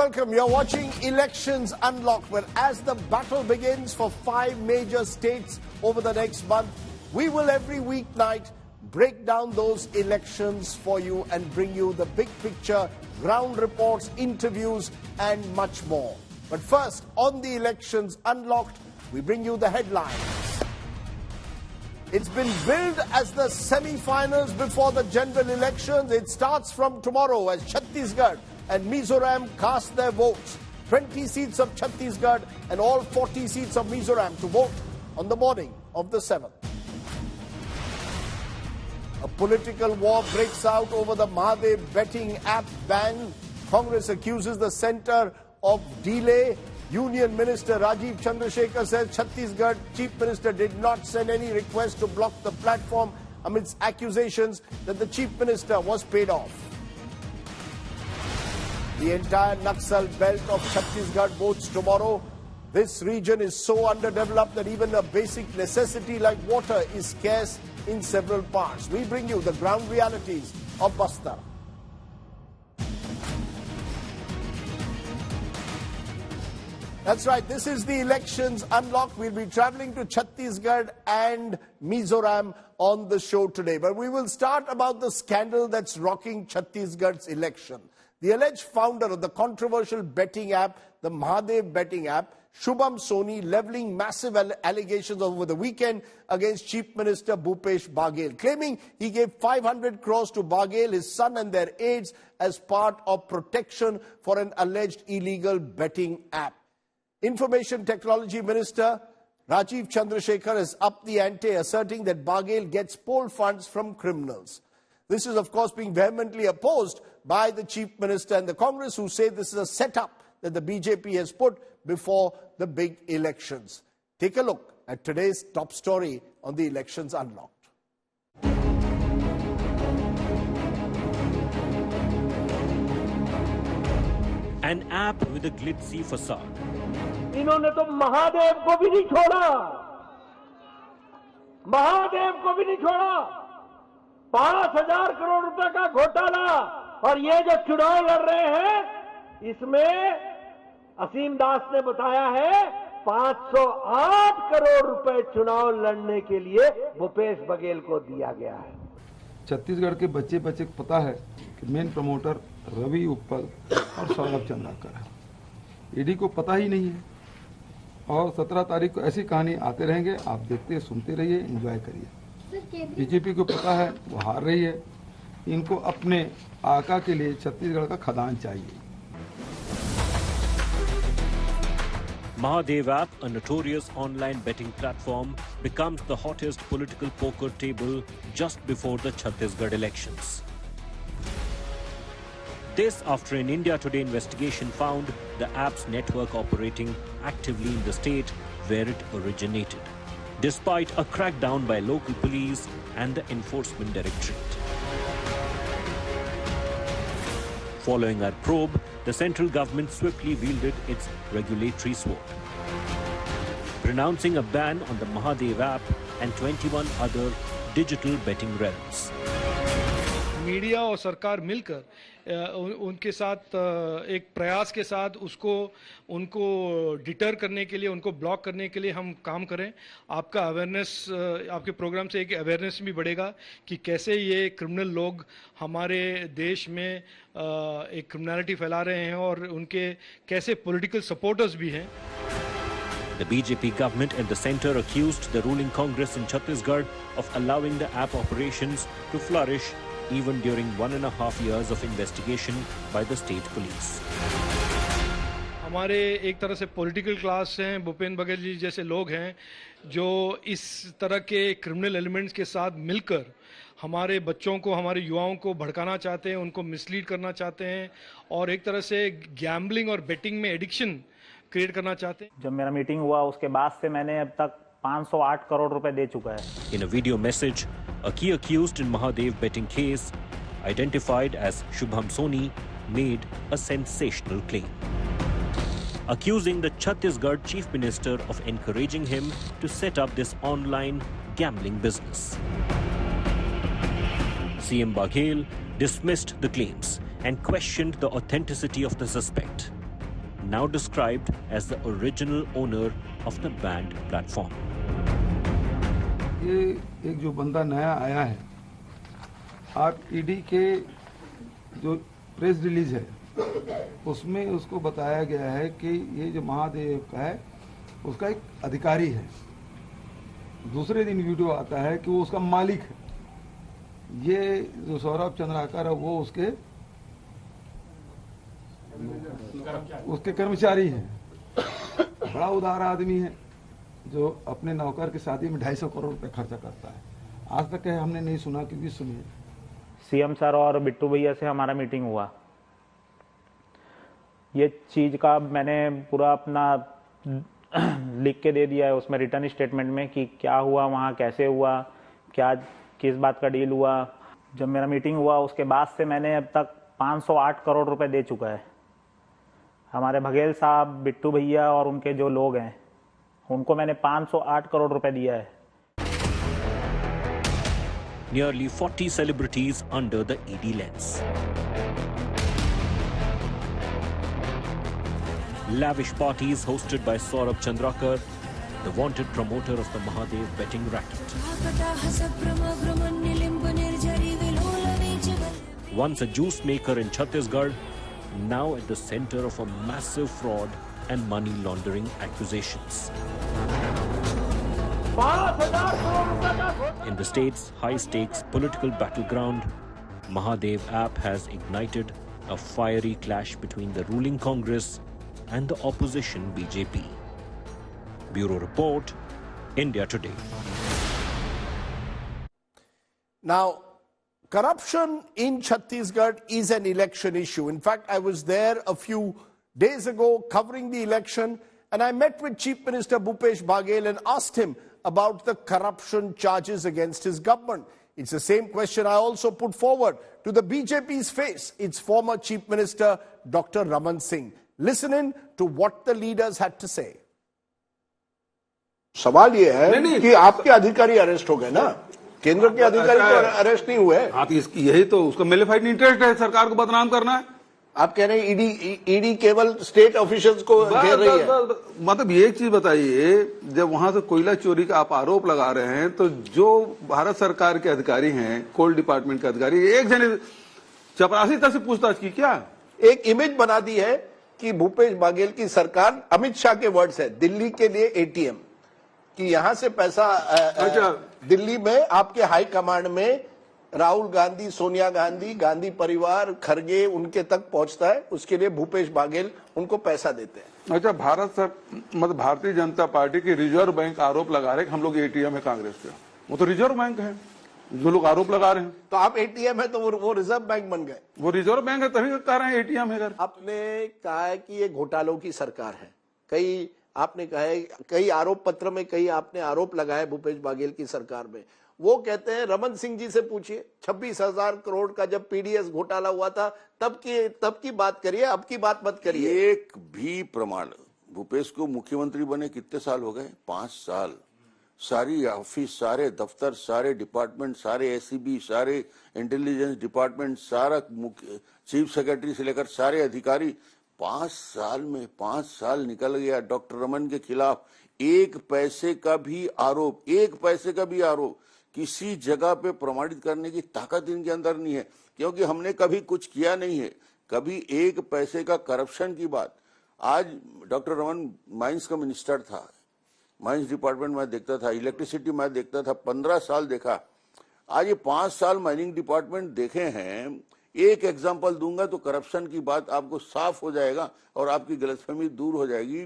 welcome. You're watching Elections Unlocked, where as the battle begins for 5 major states over the next month, we will every weeknight break down those elections for you and bring you the big picture, ground reports, interviews, and much more. But first, on the Elections Unlocked, we bring you the headlines. It's been billed as the semi-finals before the general elections. It starts from tomorrow as Chhattisgarh and Mizoram cast their votes. 20 seats of Chhattisgarh and all 40 seats of Mizoram to vote on the morning of the 7th. A political war breaks out over the Mahadev betting app ban. Congress accuses the centre of delay. Union Minister Rajiv Chandrasekhar says Chhattisgarh Chief Minister did not send any request to block the platform amidst accusations that the Chief Minister was paid off. The entire Naxal belt of Chhattisgarh votes tomorrow. This region is so underdeveloped that even a basic necessity like water is scarce in several parts. We bring you the ground realities of Bastar. That's right, this is the Elections Unlocked. We'll be travelling to Chhattisgarh and Mizoram on the show today. But we will start about the scandal that's rocking Chhattisgarh's election. The alleged founder of the controversial betting app, the Mahadev betting app, Shubham Soni, levelling massive allegations over the weekend against Chief Minister Bhupesh Baghel, claiming he gave 500 crores to Baghel, his son and their aides as part of protection for an alleged illegal betting app. Information Technology Minister Rajiv Chandrasekhar has upped the ante, asserting that Baghel gets poll funds from criminals. This is, of course, being vehemently opposed by the Chief Minister and the Congress, who say this is a setup that the BJP has put before the big elections. Take a look at today's top story on the Elections Unlocked. An app with a glitzy facade. इन्होंने तो महादेव को भी नहीं छोड़ा, महादेव को भी नहीं छोड़ा। 5,000 करोड़ रुपए का घोटाला, और ये जो चुनाव लड़ रहे हैं इसमें असीम दास ने बताया है 508 करोड़ रुपए चुनाव लड़ने के लिए भूपेश बघेल को दिया गया है। छत्तीसगढ़ के बच्चे को पता है कि मेन प्रमोटर रवि उपल और सौरभ चंद्राकर है। ईडी को पता ही नहीं है, और 17 तारीख को ऐसी कहानी आते रहेंगे। आप देखते सुनते रहिए, एंजॉय करिए। बीजेपी को पता है वो हार रही है, इनको अपने आका के लिए छत्तीसगढ़ का खदान चाहिए। Mahadev app, a notorious online betting platform, becomes the hottest political poker table just before the Chhattisgarh elections. This after an India Today investigation found the app's network operating actively in the state where it originated, despite a crackdown by local police and the Enforcement Directorate. Following our probe, the central government swiftly wielded its regulatory sword, pronouncing a ban on the Mahadev app and 21 other digital betting realms. Media और सरकार मिलकर उनके साथ एक प्रयास के साथ उनको डिटर करने के लिए, उनको ब्लॉक करने के लिए हम काम करें। आपका अवेयरनेस, आपके प्रोग्राम से एक अवेयरनेस भी बढ़ेगा कि कैसे ये क्रिमिनल लोग हमारे देश में एक क्रिमिनलिटी फैला रहे हैं और उनके कैसे पॉलिटिकल सपोर्टर्स भी हैं। The BJP government at the centre accused the ruling Congress in Chhattisgarh of allowing the app operations to flourish even during 1.5 years of investigation by the state police. हमारे एक तरह से पॉलिटिकल क्लास हैं, भूपेश बघेल जी जैसे लोग हैं जो इस तरह के क्रिमिनल एलिमेंट्स के साथ मिलकर हमारे बच्चों को, हमारे युवाओं को भड़काना चाहते हैं, उनको मिसलीड करना चाहते हैं और एक तरह से गैम्बलिंग और बेटिंग में एडिक्शन क्रिएट करना चाहते हैं। जब मेरा मीटिंग हुआ उसके बाद से मैंने अब तक 508 करोड़ रुपए दे चुका है। In a video message, a key accused in Mahadev betting case, identified as Shubham Soni, made a sensational claim, accusing the Chhattisgarh Chief Minister of encouraging him to set up this online gambling business. CM Baghel dismissed the claims and questioned the authenticity of the suspect. now described as the original owner of the banned platform. ये एक जो बंदा नया आया है, आप ED के जो प्रेस रिलीज है उसमें उसको बताया गया है कि ये जो महादेव का है उसका एक अधिकारी है। दूसरे दिन वीडियो आता है कि वो उसका मालिक है। ये जो सौरभ चंद्राकर है वो उसके कर्मचारी हैं। बड़ा उदार आदमी है जो अपने नौकर की शादी में 250 करोड़ रुपए खर्चा करता है। आज तक हमने नहीं सुना, क्योंकि सुनिए सीएम सर और बिट्टू भैया से हमारा मीटिंग हुआ। ये चीज का मैंने पूरा अपना लिख के दे दिया है उसमें रिटर्न स्टेटमेंट में कि क्या हुआ वहाँ, कैसे हुआ, क्या किस बात का डील हुआ। जब मेरा मीटिंग हुआ उसके बाद से मैंने अब तक 508 करोड़ रुपए दे चुका है। हमारे बघेल साहब, बिट्टू भैया और उनके जो लोग हैं उनको मैंने 508 करोड़ रुपए दिया है। Nearly 40 celebrities under the ED lens. Lavish parties hosted by Saurabh Chandrakar, the wanted promoter of the Mahadev betting racket. Once a juice maker in Chhattisgarh, now at the center of a massive fraud and money laundering accusations. In the state's high-stakes political battleground, Mahadev app has ignited a fiery clash between the ruling Congress and the opposition BJP. Bureau Report, India Today. Now, corruption in Chhattisgarh is an election issue. In fact, I was there a few days ago covering the election, and I met with Chief Minister Bhupesh Baghel and asked him about the corruption charges against his government. It's the same question I also put forward to the BJP's face, its former Chief Minister, Dr. Raman Singh. Listen in to what the leaders had to say. सवाल ये है कि आपके अधिकारी arrest हो गए ना, केंद्र के अधिकारी तो अरेस्ट नहीं हुए। हाँ, तो यही तो उसका मेलिफाइड इंटरेस्ट है, सरकार को बदनाम करना है। आप कह रहे हैं ईडी केवल स्टेट ऑफिशियल्स को घेर रही है। मतलब ये एक चीज बताइए, जब वहां से कोयला चोरी का आप आरोप लगा रहे हैं तो जो भारत सरकार के अधिकारी हैं, कोल डिपार्टमेंट के अधिकारी, एक जने चपरासी तरह से पूछताछ की क्या? एक इमेज बना दी है कि भूपेश बाघेल की सरकार, अमित शाह के वर्ड्स है, दिल्ली के लिए एटीएम, कि यहां से पैसा दिल्ली में आपके हाई कमांड में राहुल गांधी, सोनिया गांधी, गांधी परिवार, खरगे, उनके तक पहुंचता है। उसके लिए भूपेश बाघेल उनको पैसा देते हैं। अच्छा, मतलब भारतीय जनता पार्टी की रिजर्व बैंक आरोप लगा रहे हैं कि हम लोग एटीएम है कांग्रेस के। वो तो रिजर्व बैंक है, जो लोग आरोप लगा रहे हैं। तो आप एटीएम है तो वो रिजर्व बैंक बन गए। वो रिजर्व बैंक है तभी कह रहे हैं एटीएम है। आपने कहा है कि ये घोटालों की सरकार है। आपने कहा है कई आरोप पत्र में कई आपने आरोप लगाए भूपेश बाघेल की सरकार में। वो कहते हैं, रमन सिंह जी से पूछिए, 26,000 करोड़ का जब पीडीएस घोटाला हुआ था तब की बात करिए, अब की बात मत करिए। एक भी प्रमाण, भूपेश को मुख्यमंत्री बने कितने साल हो गए? 5 साल। सारी ऑफिस, सारे दफ्तर, सारे डिपार्टमेंट, सारे एसीबी, सारे इंटेलिजेंस डिपार्टमेंट, सारा चीफ सेक्रेटरी से लेकर सारे अधिकारी, 5 साल में 5 साल निकल गया। डॉक्टर रमन के खिलाफ एक पैसे का भी आरोप किसी जगह पे प्रमाणित करने की ताकत इनके अंदर नहीं है, क्योंकि हमने कभी कुछ किया नहीं है, कभी एक पैसे का करप्शन की बात। आज डॉक्टर रमन माइंस का मिनिस्टर था, माइंस डिपार्टमेंट में देखता था, इलेक्ट्रिसिटी में देखता था, 15 साल देखा। आज ये 5 साल माइनिंग डिपार्टमेंट देखे हैं। एक एग्जाम्पल दूंगा तो करप्शन की बात आपको साफ हो जाएगा और आपकी गलतफहमी दूर हो जाएगी।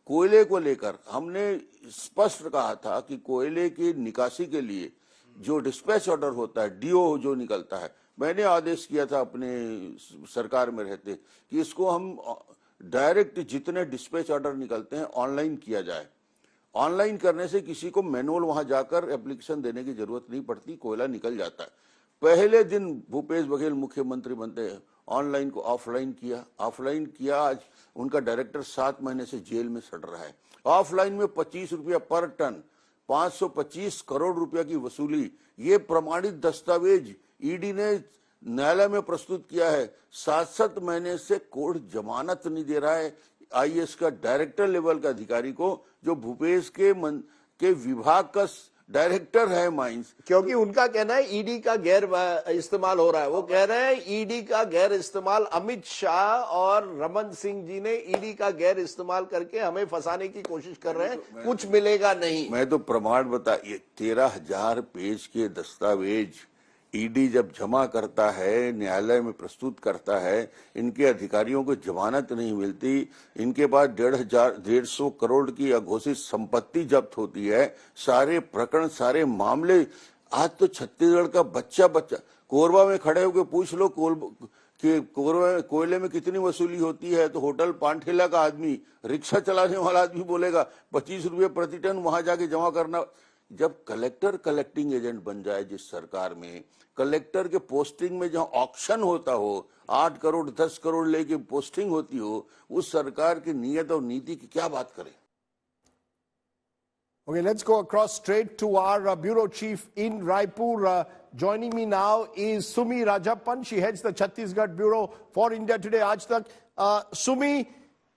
कोयले को लेकर हमने स्पष्ट कहा था कि कोयले की निकासी के लिए जो डिस्पैच ऑर्डर होता है, डीओ जो निकलता है, मैंने आदेश किया था अपने सरकार में रहते कि इसको हम डायरेक्ट जितने डिस्पैच ऑर्डर निकलते हैं ऑनलाइन किया जाए। ऑनलाइन करने से किसी को मैनुअल वहां जाकर एप्लीकेशन देने की जरूरत नहीं पड़ती, कोयला निकल जाता है। पहले दिन भूपेश बघेल मुख्यमंत्री बनते हैं, ऑनलाइन को ऑफलाइन किया। आज उनका डायरेक्टर 7 महीने से जेल में सड़ रहा है। ऑफलाइन में 25 रुपया पर टन, 525 करोड़ रुपया की वसूली, ये प्रमाणित दस्तावेज ईडी ने न्यायालय में प्रस्तुत किया है। 7 महीने से कोर्ट जमानत नहीं दे रहा है। आईएएस का डायरेक्टर लेवल का अधिकारी को, जो भूपेश के विभाग का डायरेक्टर है माइंस। क्योंकि उनका कहना है ईडी का गैर इस्तेमाल हो रहा है। वो कह रहे हैं ईडी का गैर इस्तेमाल, अमित शाह और रमन सिंह जी ने ईडी का गैर इस्तेमाल करके हमें फंसाने की कोशिश कर रहे हैं, कुछ मिलेगा नहीं। मैं तो प्रमाण ये 13,000 पेज के दस्तावेज ईडी जब जमा करता है, न्यायालय में प्रस्तुत करता है, इनके अधिकारियों को जमानत नहीं मिलती, इनके पास 150 करोड़ की अघोषित संपत्ति जब्त होती है, सारे प्रकरण, सारे मामले। आज तो छत्तीसगढ़ का बच्चा कोरबा में खड़े होकर पूछ लो कि कोरबा कोयले में कितनी वसूली होती है, तो होटल पानठेला का आदमी, रिक्शा चलाने वाला आदमी बोलेगा 25 रुपये प्रति टन वहां जाके जमा करना। जब कलेक्टर कलेक्टिंग एजेंट बन जाए जिस सरकार में, कलेक्टर के पोस्टिंग में जहां ऑक्शन होता हो, 8 करोड़ 10 करोड़ लेके पोस्टिंग होती हो, उस सरकार की नीयत और नीति की क्या बात करें। Okay, let's go across straight to our bureau chief in Raipur. Joining me now is Sumi Rajappan. She heads the Chhattisgarh bureau for India Today, Aaj Tak. Sumi,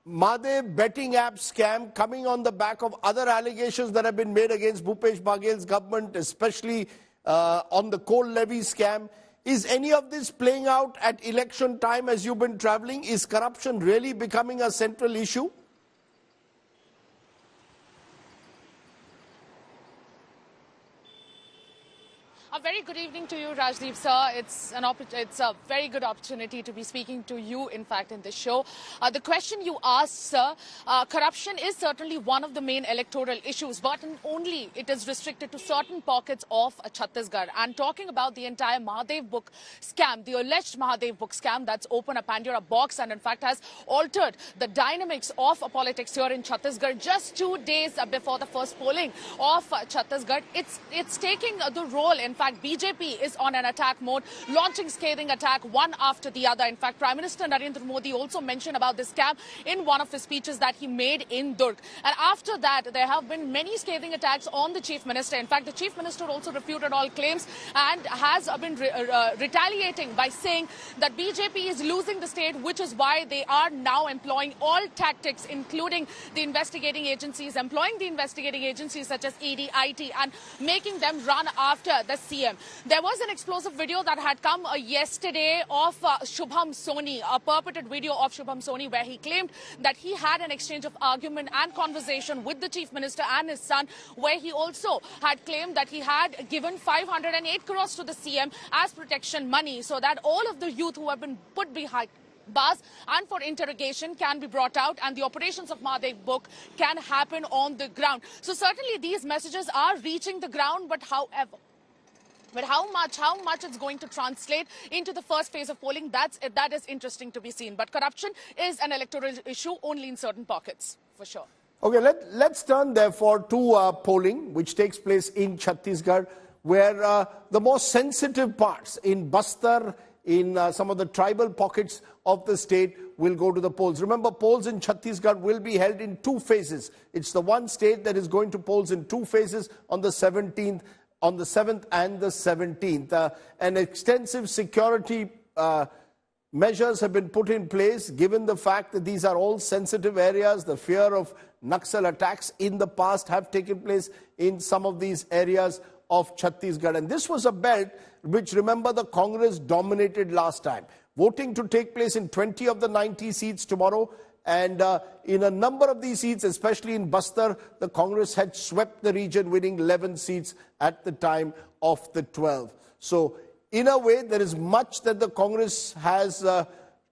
Mahadev betting app scam coming on the back of other allegations that have been made against Bhupesh Baghel's government, especially on the coal levy scam. Is any of this playing out at election time as you've been traveling? Is corruption really becoming a central issue? A very good evening to you, Rajdeep sir. It's a very good opportunity to be speaking to you, in fact, in this show. The question you asked, sir, corruption is certainly one of the main electoral issues, but only it is restricted to certain pockets of Chhattisgarh. And talking about the entire Mahadev book scam, the alleged Mahadev book scam that's opened a Pandora box and in fact has altered the dynamics of politics here in Chhattisgarh just 2 days before the first polling of Chhattisgarh. It's taking the role, in fact, BJP is on an attack mode, launching scathing attack one after the other. In fact, Prime Minister Narendra Modi also mentioned about this scam in one of his speeches that he made in Durg. And after that, there have been many scathing attacks on the Chief Minister. In fact, the Chief Minister also refuted all claims and has been retaliating by saying that BJP is losing the state, which is why they are now employing all tactics, including the investigating agencies, employing the investigating agencies such as ED, IT, and making them run after the CM. There was an explosive video that had come yesterday of Shubham Soni, a purported video of Shubham Soni, where he claimed that he had an exchange of argument and conversation with the Chief Minister and his son, where he also had claimed that he had given 508 crores to the CM as protection money so that all of the youth who have been put behind bars and for interrogation can be brought out and the operations of Mahadev book can happen on the ground. So certainly these messages are reaching the ground, but how much it's going to translate into the first phase of polling, that is interesting to be seen. But corruption is an electoral issue only in certain pockets, for sure. Okay, let's turn therefore to polling, which takes place in Chhattisgarh, where the most sensitive parts in Bastar, in some of the tribal pockets of the state will go to the polls. Remember, polls in Chhattisgarh will be held in 2 phases. It's the one state that is going to polls in 2 phases on the 17th. On the 7th and the 17th. And extensive security measures have been put in place, given the fact that these are all sensitive areas. The fear of Naxal attacks in the past have taken place in some of these areas of Chhattisgarh. And this was a belt which, remember, the Congress dominated last time. Voting to take place in 20 of the 90 seats tomorrow. And in a number of these seats, especially in Bastar, the Congress had swept the region, winning 11 seats at the time of the 12. So, in a way, there is much that the Congress has to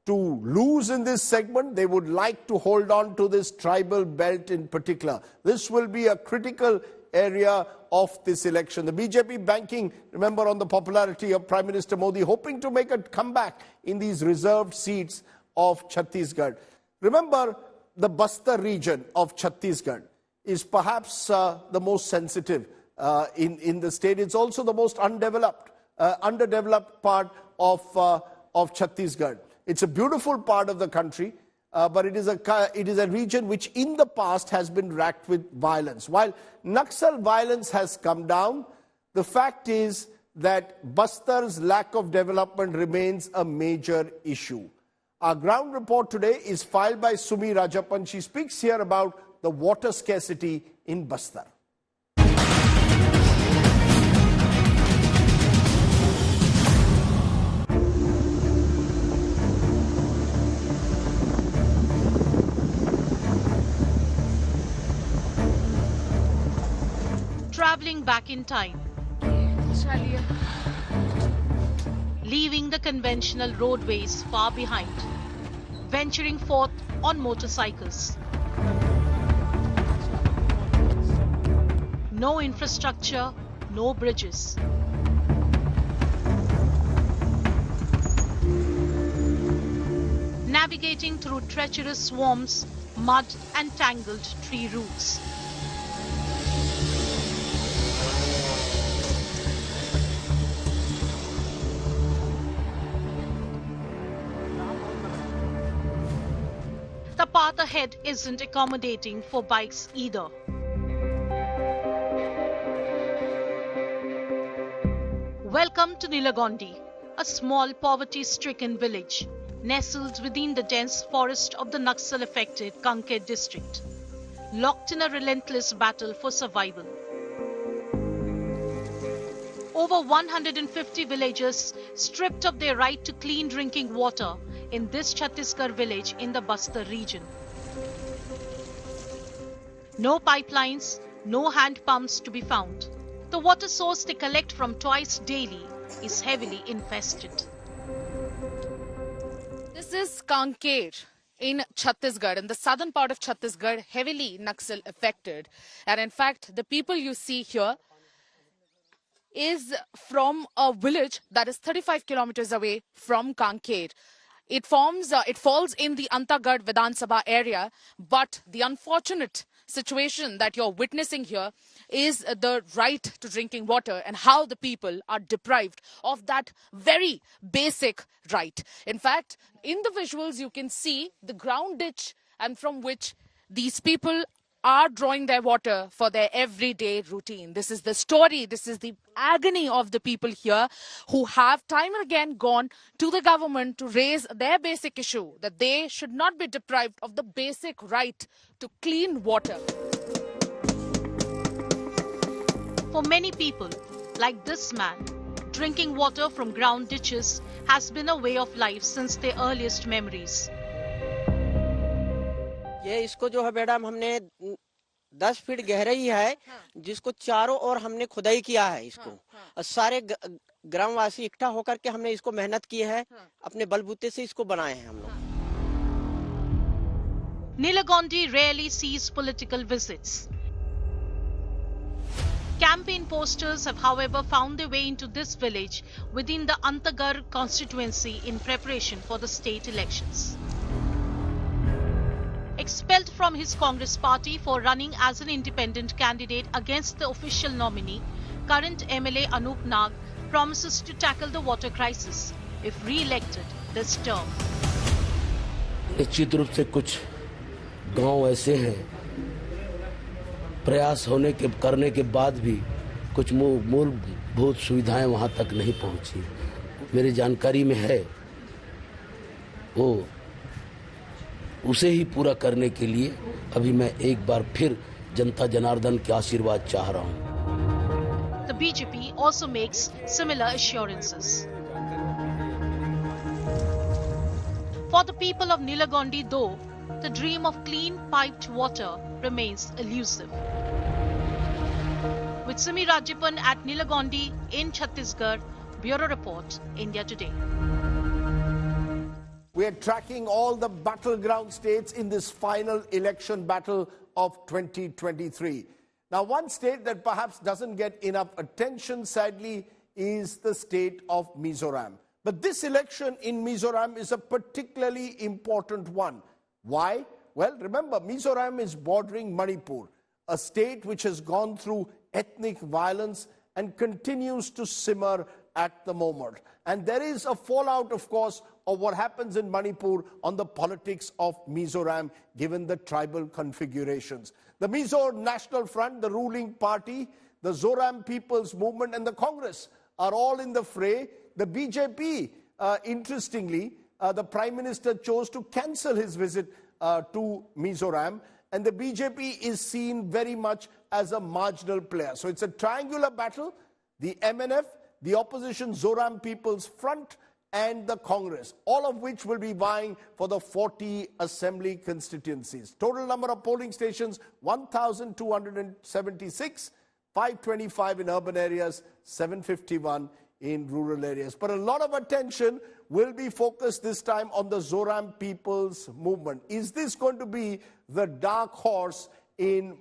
lose in this segment. They would like to hold on to this tribal belt in particular. This will be a critical area of this election. The BJP banking, remember, on the popularity of Prime Minister Modi, hoping to make a comeback in these reserved seats of Chhattisgarh. Remember, the Bastar region of Chhattisgarh is perhaps the most sensitive in the state. It's also the most underdeveloped part of Chhattisgarh. It's a beautiful part of the country, but it is a region which in the past has been racked with violence. While Naxal violence has come down, the fact is that Bastar's lack of development remains a major issue. Our ground report today is filed by Sumi Rajapan. She speaks here about the water scarcity in Bastar. Traveling back in time, leaving the conventional roadways far behind, venturing forth on motorcycles. No infrastructure, no bridges. Navigating through treacherous swamps, mud and tangled tree roots. The path ahead isn't accommodating for bikes either. Welcome to Nilagondi, a small poverty-stricken village nestled within the dense forest of the Naxal-affected Kanker district, locked in a relentless battle for survival. Over 150 villagers stripped of their right to clean drinking water in this Chhattisgarh village in the Bastar region. No pipelines, no hand pumps to be found. The water source they collect from twice daily is heavily infested. This is Kanker in Chhattisgarh, in the southern part of Chhattisgarh, heavily Naxal affected. And in fact, the people you see here is from a village that is 35 kilometers away from Kanker. It falls in the Antagad Vidhan Sabha area, but the unfortunate situation that you're witnessing here is the right to drinking water and how the people are deprived of that very basic right. In fact, in the visuals, you can see the ground ditch and from which these people are drawing their water for their everyday routine. This is the story, this is the agony of the people here who have time and again gone to the government to raise their basic issue that they should not be deprived of the basic right to clean water. For many people, like this man, drinking water from ground ditches has been a way of life since their earliest memories. ये इसको जो है madam हमने 10 feet गहराई है जिसको चारों ओर हमने खुदाई किया है इसको और सारे ग्रामवासी इकट्ठा होकर के हमने इसको मेहनत की है अपने बलबूते से इसको बनाए हैं हम लोग. Nilagondi rarely sees political visits. Campaign posters have however found their way into this village within the Antagar constituency in preparation for the state elections. Expelled from his Congress party for running as an independent candidate against the official nominee, current MLA Anup Nag promises to tackle the water crisis if re-elected this term. निश्चित रूप से कुछ गांव ऐसे हैं प्रयास करने के बाद भी कुछ मूलभूत सुविधाएं वहां तक नहीं पहुंची. मेरी जानकारी में है वो उसे ही पूरा करने के लिए अभी मैं एक बार फिर जनता जनार्दन के आशीर्वाद चाह रहा हूं. The BJP also makes similar assurances. For the people of Nilagondi, though, the dream of clean piped water remains elusive. With Sumi Rajapan at Nilagondi in Chhattisgarh, Bureau Report, India Today. We are tracking all the battleground states in this final election battle of 2023. Now, one state that perhaps doesn't get enough attention, sadly, is the state of Mizoram. But this election in Mizoram is a particularly important one. Why? Well, remember, Mizoram is bordering Manipur, a state which has gone through ethnic violence and continues to simmer at the moment. And there is a fallout, of course, of what happens in Manipur on the politics of Mizoram, given the tribal configurations. The Mizo National Front, the ruling party, the Zoram People's Movement and the Congress are all in the fray. The BJP, interestingly, the Prime Minister chose to cancel his visit to Mizoram, and the BJP is seen very much as a marginal player. So it's a triangular battle, the MNF, the opposition Zoram People's Front, and the Congress, all of which will be vying for the 40 assembly constituencies. Total number of polling stations, 1,276, 525 in urban areas, 751 in rural areas. But a lot of attention will be focused this time on the Zoram People's Movement. Is this going to be the dark horse in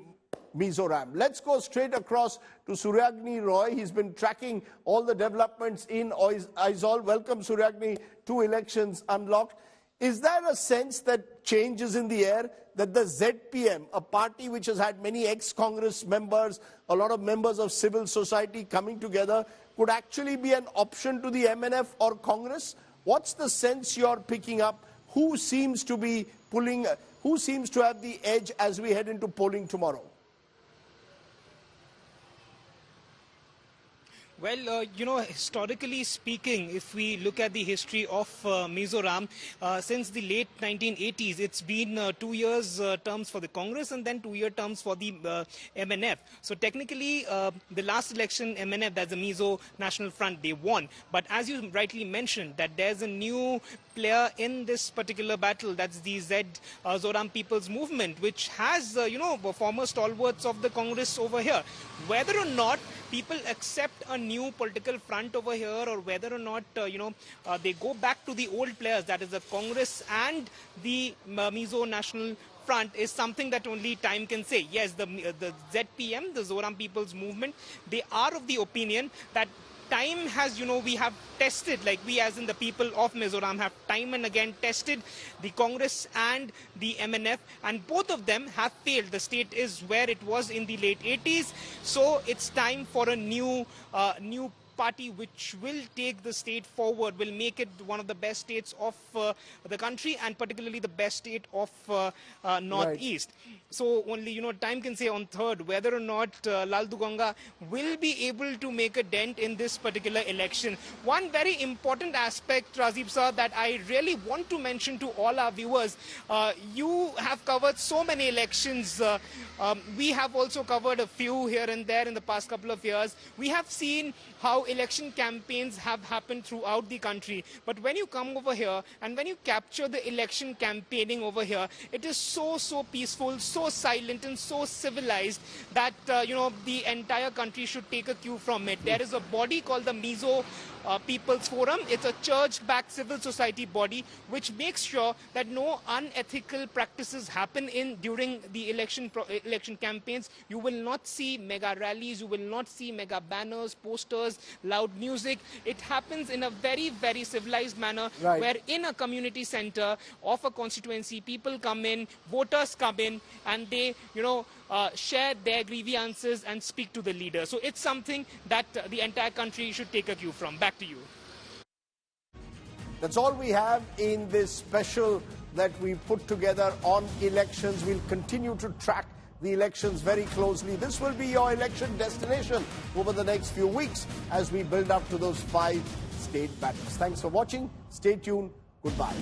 Mizoram? Let's go straight across to Suryagni Roy. He's been tracking all the developments in Aizawl. Welcome, Suryagni, to Elections Unlocked. Is there a sense that change is in the air, that the ZPM, a party which has had many ex-Congress members, a lot of members of civil society coming together, could actually be an option to the MNF or Congress? What's the sense you're picking up? Who seems to be pulling, who seems to have the edge as we head into polling tomorrow? Well, historically speaking, if we look at the history of Mizoram, since the late 1980s, it's been 2 years terms for the Congress and then 2-year terms for the MNF. So technically, the last election, MNF, that's the Mizo National Front, they won. But as you rightly mentioned, that there's a new player in this particular battle, that's the Zoram People's Movement, which has, former stalwarts of the Congress over here. Whether or not people accept a new political front over here, or whether or not, they go back to the old players, that is the Congress and the Mizo National Front, is something that only time can say. Yes, the ZPM, the Zoram People's Movement, they are of the opinion that time has, we have tested, like we as in the people of Mizoram have time and again tested the Congress and the MNF, and both of them have failed. The state is where it was in the late 80s, so it's time for a new party which will take the state forward, will make it one of the best states of the country, and particularly the best state of Northeast. Right. So only, time can say on third whether or not Lal Duganga will be able to make a dent in this particular election. One very important aspect, Rajiv sir, that I really want to mention to all our viewers, you have covered so many elections. We have also covered a few here and there in the past couple of years. We have seen how election campaigns have happened throughout the country. But when you come over here and when you capture the election campaigning over here, it is so peaceful, so silent and so civilized that, the entire country should take a cue from it. There is a body called the Mizo People's Forum. It's a church-backed civil society body which makes sure that no unethical practices happen during the election campaigns. You will not see mega rallies, you will not see mega banners, posters, loud music. It happens in a very, very civilized manner, right, where in a community center of a constituency, people come in, voters come in, and they, share their grievances and speak to the leader. So it's something that the entire country should take a cue from. Back to you. That's all we have in this special that we put together on elections. We'll continue to track the elections very closely. This will be your election destination over the next few weeks as we build up to those 5 state battles. Thanks for watching. Stay tuned. Goodbye.